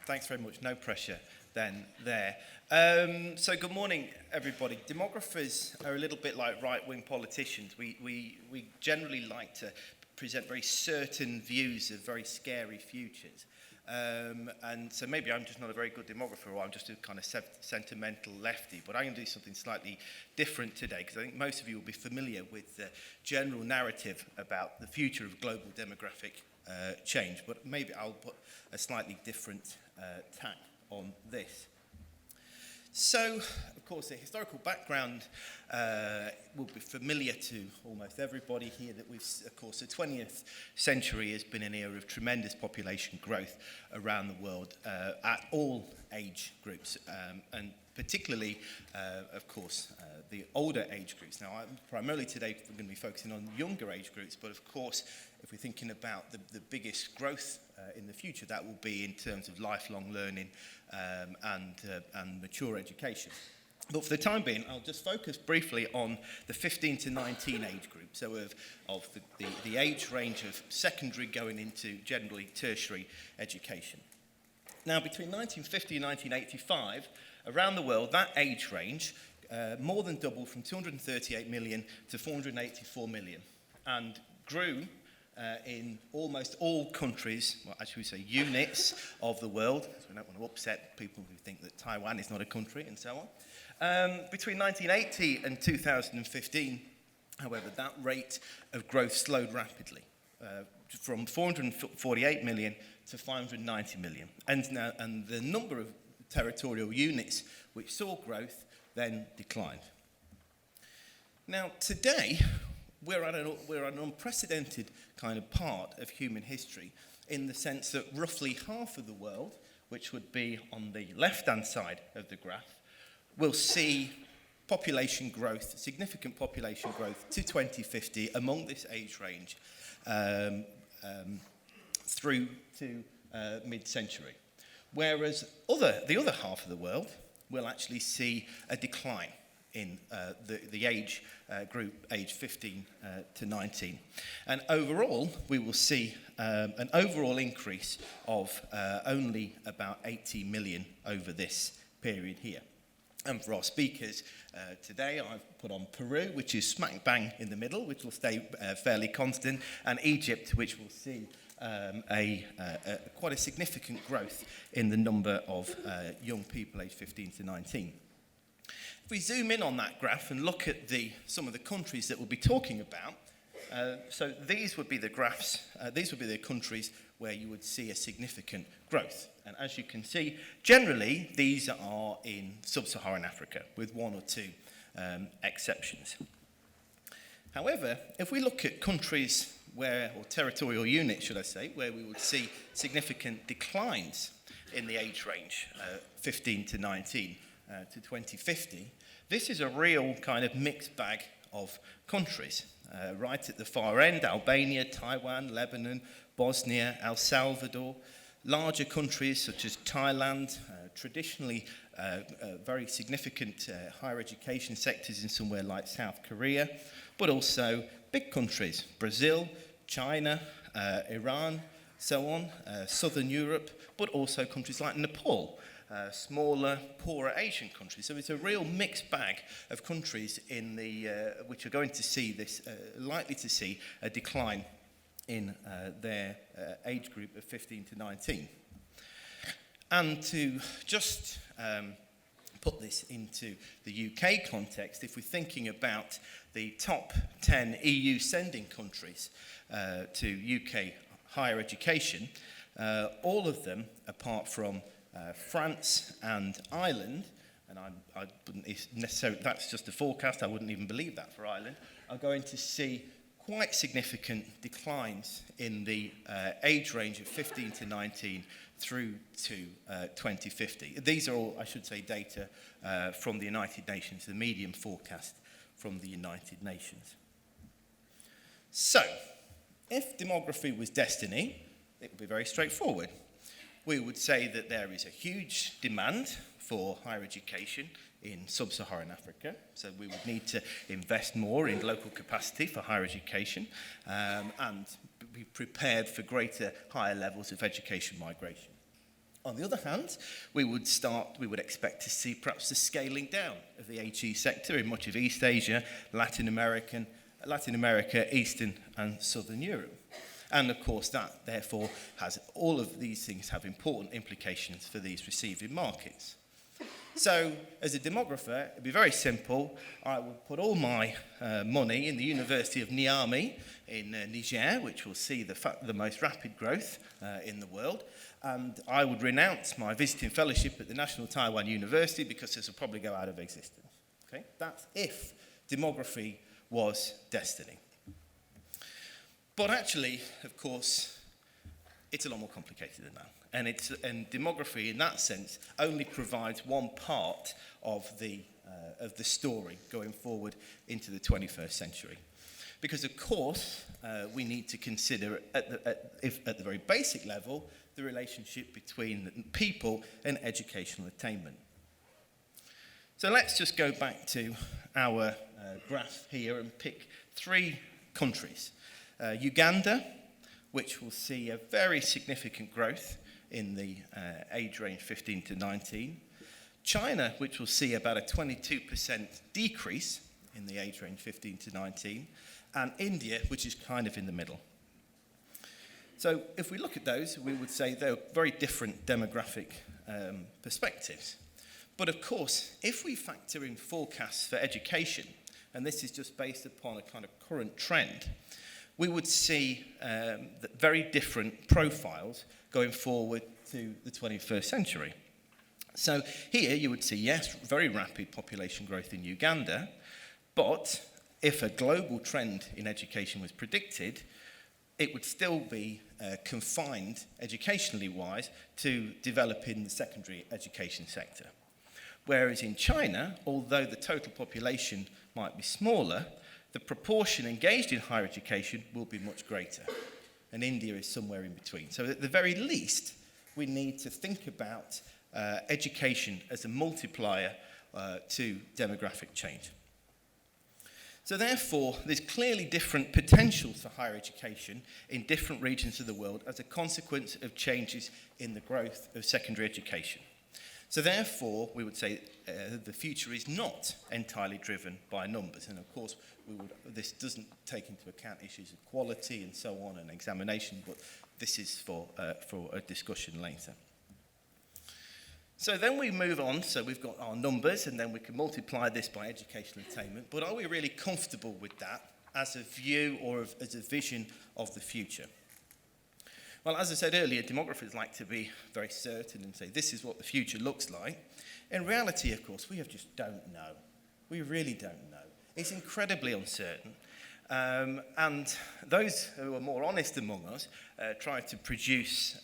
Thanks very much. No pressure then there. So good morning, everybody. Demographers are a little bit like right-wing politicians. We generally like to present very certain views of very scary futures. And so maybe I'm just not a very good demographer, or I'm just a kind of sentimental lefty, but I'm going to do something slightly different today, because I think most of you will be familiar with the general narrative about the future of global demographic change, but maybe I'll put a slightly different tack on this. So, of course, the historical background will be familiar to almost everybody here, that of course, the 20th century has been an era of tremendous population growth around the world at all age groups, and particularly, of course, the older age groups. Now, primarily today, we're going to be focusing on younger age groups, but of course, if we're thinking about the biggest growth in the future, that will be in terms of lifelong learning and mature education. But for the time being, I'll just focus briefly on the 15 to 19 age group, so of the age range of secondary going into generally tertiary education. Now, between 1950 and 1985, around the world, that age range more than doubled from 238 million to 484 million, and grew in almost all countries, well, as we say, units of the world, so we don't want to upset people who think that Taiwan is not a country, and so on. Between 1980 and 2015, however, that rate of growth slowed rapidly, from 448 million to 590 million. And the number of territorial units which saw growth then declined. Now, today, we're at an unprecedented kind of part of human history, in the sense that roughly half of the world, which would be on the left-hand side of the graph, will see population growth, significant population growth to 2050 among this age range through to mid-century. Whereas the other half of the world will actually see a decline in the age group, age 15 to 19. And overall, we will see an overall increase of only about 80 million over this period here. And for our speakers today, I've put on Peru, which is smack bang in the middle, which will stay fairly constant, and Egypt, which will see quite a significant growth in the number of young people aged 15 to 19. If we zoom in on that graph and look at some of the countries that we'll be talking about, so these would be the graphs, these would be the countries where you would see a significant growth. And as you can see, generally, these are in sub-Saharan Africa, with one or two exceptions. However, if we look at countries or territorial units, should I say, where we would see significant declines in the age range, 15 to 19 to 2050, this is a real kind of mixed bag of countries. Right at the far end, Albania, Taiwan, Lebanon, Bosnia, El Salvador, larger countries such as Thailand, traditionally very significant higher education sectors in somewhere like South Korea, but also big countries, Brazil, China, Iran, so on, Southern Europe, but also countries like Nepal, smaller, poorer Asian countries. So it's a real mixed bag of countries which are going to see this, likely to see a decline in their age group of 15 to 19. And to just put this into the UK context, if we're thinking about the top 10 EU sending countries to UK higher education, all of them, apart from France and Ireland, and I wouldn't necessarily, that's just a forecast, I wouldn't even believe that for Ireland, are going to see quite significant declines in the age range of 15 to 19 through to 2050. These are all, I should say, data from the United Nations, the medium forecast from the United Nations. So, if demography was destiny, it would be very straightforward. We would say that there is a huge demand for higher education in sub-Saharan Africa, so we would need to invest more in local capacity for higher education and be prepared for higher levels of education migration. On the other hand, we would expect to see perhaps the scaling down of the HE sector in much of East Asia, Latin America, Eastern and Southern Europe. And of course that therefore all of these things have important implications for these receiving markets. So as a demographer, it'd be very simple. I would put all my money in the University of Niamey in Niger, which will see the most rapid growth in the world. And I would renounce my visiting fellowship at the National Taiwan University because this will probably go out of existence. Okay? That's if demography was destiny. But actually, of course, it's a lot more complicated than that. And demography, in that sense, only provides one part of the story going forward into the 21st century. Because, of course, we need to consider, at the very basic level, the relationship between people and educational attainment. So let's just go back to our graph here and pick 3 countries. Uganda, which will see a very significant growth in the age range 15 to 19. China, which will see about a 22% decrease in the age range 15 to 19. And India, which is kind of in the middle. So if we look at those, we would say they're very different demographic perspectives. But of course, if we factor in forecasts for education, and this is just based upon a kind of current trend, we would see very different profiles going forward to the 21st century. So here you would see, yes, very rapid population growth in Uganda, but if a global trend in education was predicted, it would still be confined, educationally wise, to developing the secondary education sector. Whereas in China, although the total population might be smaller, the proportion engaged in higher education will be much greater. And India is somewhere in between. So at the very least, we need to think about education as a multiplier to demographic change. So therefore, there's clearly different potentials for higher education in different regions of the world as a consequence of changes in the growth of secondary education. So therefore, we would say the future is not entirely driven by numbers. And of course, this doesn't take into account issues of quality and so on and examination, but this is for a discussion later. So then we move on, so we've got our numbers, and then we can multiply this by educational attainment, but are we really comfortable with that as a view or as a vision of the future? Well, as I said earlier, demographers like to be very certain and say, this is what the future looks like. In reality, of course, we just don't know. We really don't know. It's incredibly uncertain. And those who are more honest among us try to produce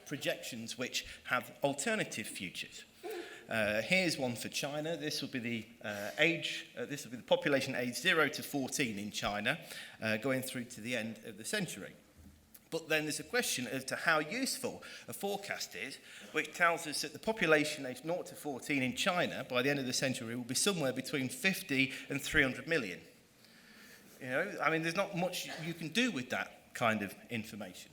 projections which have alternative futures. Here's one for China. This will be the population age 0 to 14 in China, going through to the end of the century. But then there's a question as to how useful a forecast is, which tells us that the population aged 0 to 14 in China by the end of the century will be somewhere between 50 and 300 million. You know, I mean, there's not much you can do with that kind of information.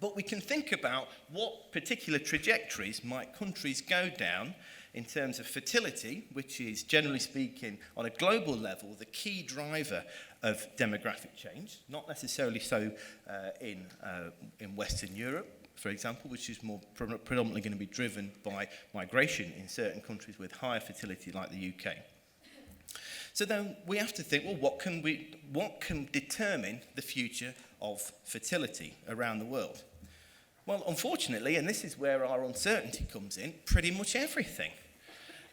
But we can think about what particular trajectories might countries go down in terms of fertility, which is, generally speaking, on a global level, the key driver of demographic change, not necessarily so in Western Europe, for example, which is more predominantly going to be driven by migration in certain countries with higher fertility like the UK. So then we have to think, well, what can determine the future of fertility around the world? Well, unfortunately, and this is where our uncertainty comes in, pretty much everything.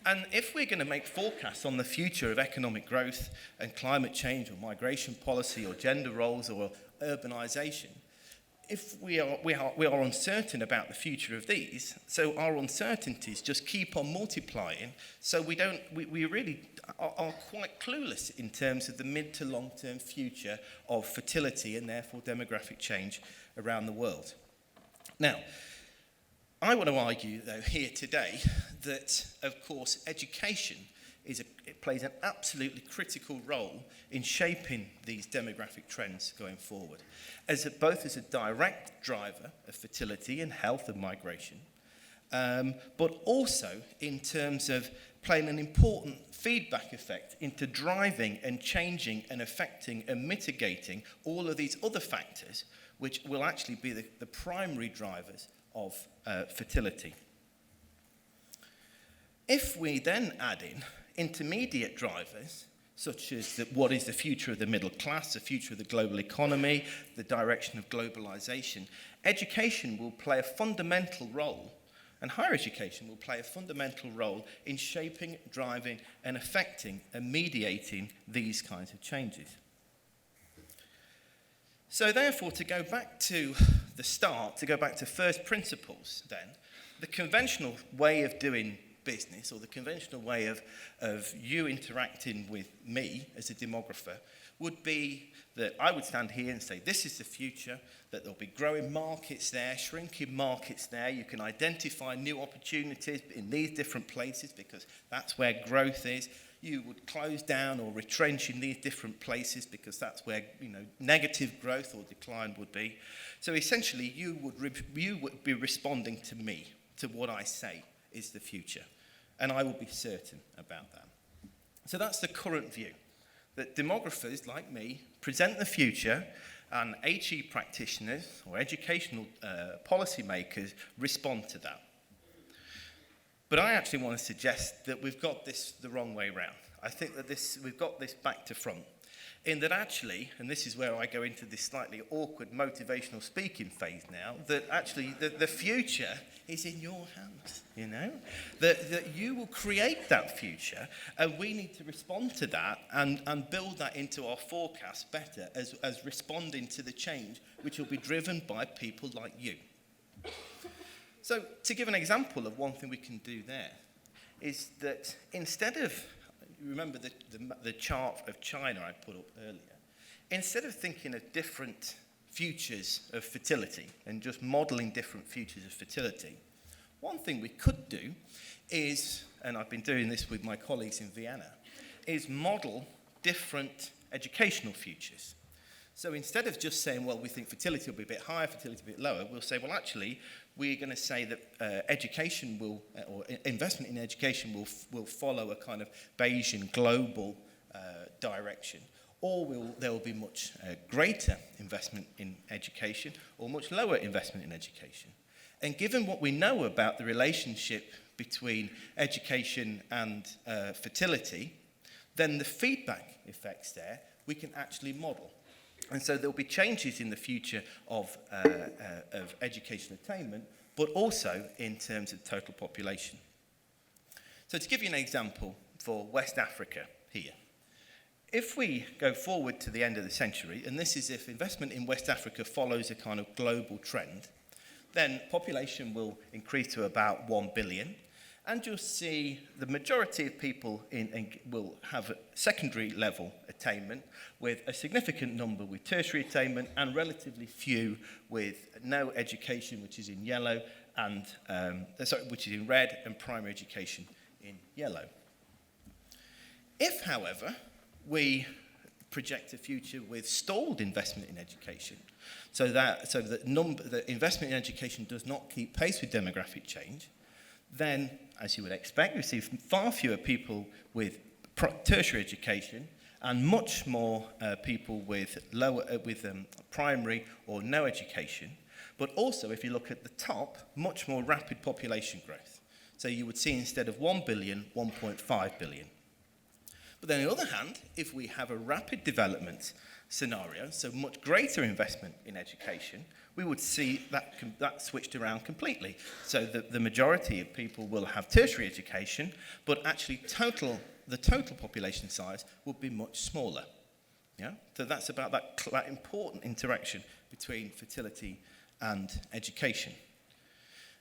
And if we're going to make forecasts on the future of economic growth and climate change or migration policy or gender roles or urbanization, if we are uncertain about the future of these, so our uncertainties just keep on multiplying, so we really are quite clueless in terms of the mid to long-term future of fertility and therefore demographic change around the world. Now, I want to argue, though, here today that, of course, education it plays an absolutely critical role in shaping these demographic trends going forward, both as a direct driver of fertility and health and migration, but also in terms of playing an important feedback effect into driving and changing and affecting and mitigating all of these other factors, which will actually be the primary drivers of fertility. If we then add in intermediate drivers, such as what is the future of the middle class, the future of the global economy, the direction of globalization, education will play a fundamental role, and higher education will play a fundamental role in shaping, driving, and affecting and mediating these kinds of changes. So therefore, to go back to the start, to go back to first principles then, the conventional way of doing business, or the conventional way of you interacting with me as a demographer, would be that I would stand here and say, this is the future, that there'll be growing markets there, shrinking markets there. You can identify new opportunities in these different places because that's where growth is. You would close down or retrench in these different places because that's where negative growth or decline would be. So essentially, you would be responding to me, to what I say is the future. And I will be certain about that. So that's the current view, that demographers like me present the future and HE practitioners or educational policymakers respond to that. But I actually want to suggest that we've got this the wrong way round. I think that we've got this back to front, in that actually, and this is where I go into this slightly awkward motivational speaking phase now, that actually the future is in your hands, that you will create that future, and we need to respond to that and build that into our forecast better as responding to the change, which will be driven by people like you. So to give an example of one thing we can do there is that instead of, remember the chart of China I put up earlier, instead of thinking of different futures of fertility and just modelling different futures of fertility, one thing we could do is, and I've been doing this with my colleagues in Vienna, is model different educational futures. So instead of just saying, well, we think fertility will be a bit higher, fertility will be a bit lower, we'll say, well, actually, we're going to say that education will, or investment in education will follow a kind of Bayesian global direction, or there will be much greater investment in education, or much lower investment in education. And given what we know about the relationship between education and fertility, then the feedback effects there we can actually model. And so there'll be changes in the future of education attainment, but also in terms of total population. So to give you an example for West Africa here, if we go forward to the end of the century, and this is if investment in West Africa follows a kind of global trend, then population will increase to about 1 billion, and you'll see the majority of people will have a secondary level attainment, with a significant number with tertiary attainment and relatively few with no education, which is in yellow, and which is in red, and primary education in yellow. If, however, we project a future with stalled investment in education, so that the investment in education does not keep pace with demographic change, then, as you would expect, we see far fewer people with tertiary education and much more people with primary or no education. But also, if you look at the top, much more rapid population growth. So you would see instead of 1 billion, 1.5 billion. But then on the other hand, if we have a rapid development scenario, so much greater investment in education, we would see that switched around completely. So the majority of people will have tertiary education, but actually the total population size will be much smaller. Yeah? So that's about that important interaction between fertility and education.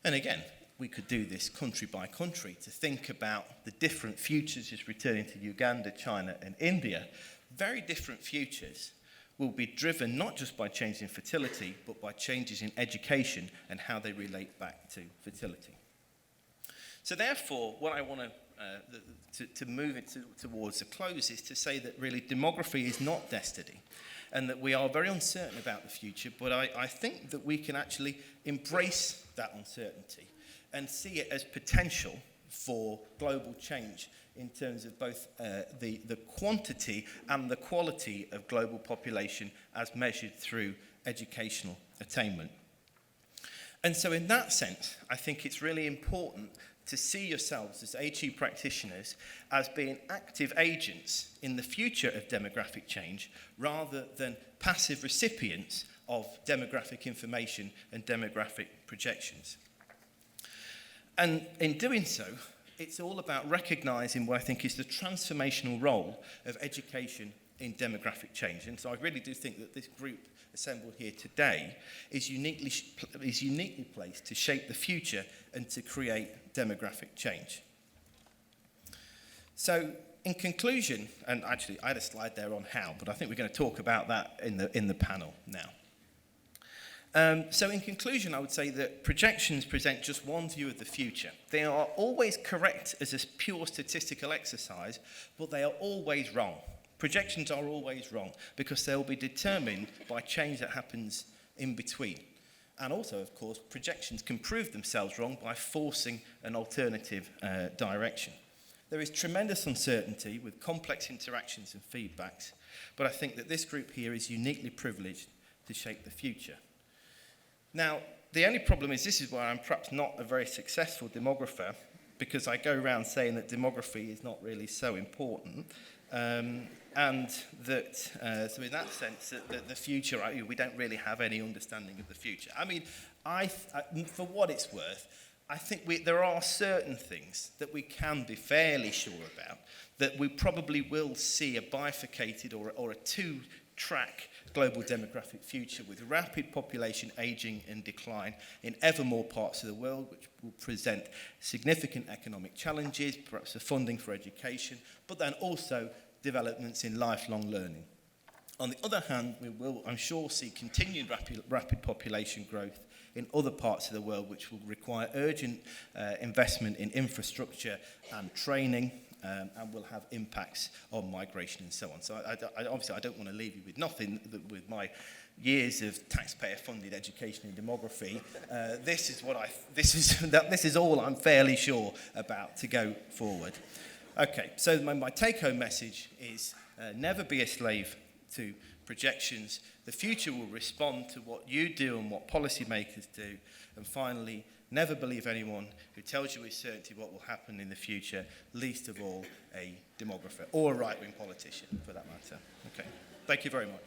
And again, we could do this country by country to think about the different futures, just returning to Uganda, China, and India. Very different futures will be driven not just by changes in fertility, but by changes in education and how they relate back to fertility. So therefore, what I want to move it towards a close is to say that really demography is not destiny, and that we are very uncertain about the future, but I think that we can actually embrace that uncertainty and see it as potential for global change in terms of both the quantity and the quality of global population as measured through educational attainment. And so in that sense, I think it's really important to see yourselves as HE practitioners as being active agents in the future of demographic change rather than passive recipients of demographic information and demographic projections. And in doing so, it's all about recognising what I think is the transformational role of education in demographic change. And so I really do think that this group assembled here today is uniquely placed to shape the future and to create demographic change. So in conclusion, and actually I had a slide there on how, but I think we're going to talk about that in the panel now. So in conclusion, I would say that projections present just one view of the future. They are always correct as a pure statistical exercise, but they are always wrong. Projections are always wrong because they will be determined by change that happens in between. And also, of course, projections can prove themselves wrong by forcing an alternative direction. There is tremendous uncertainty with complex interactions and feedbacks, but I think that this group here is uniquely privileged to shape the future. Now, the only problem is this is why I'm perhaps not a very successful demographer, because I go around saying that demography is not really so important, and that, so in that sense, that the future, we don't really have any understanding of the future. I mean, for what it's worth, I think there are certain things that we can be fairly sure about, that we probably will see a bifurcated or a two-track global demographic future with rapid population aging and decline in ever more parts of the world, which will present significant economic challenges, perhaps the funding for education, but then also developments in lifelong learning. On the other hand, we will, I'm sure, see continued rapid population growth in other parts of the world, which will require urgent investment in infrastructure and training, and will have impacts on migration and so on. So obviously I don't want to leave you with nothing with my years of taxpayer-funded education in demography. This is all I'm fairly sure about to go forward. Okay, so my take-home message is never be a slave to projections. The future will respond to what you do and what policymakers do. And finally, never believe anyone who tells you with certainty what will happen in the future, least of all a demographer or a right-wing politician, for that matter. Okay, thank you very much.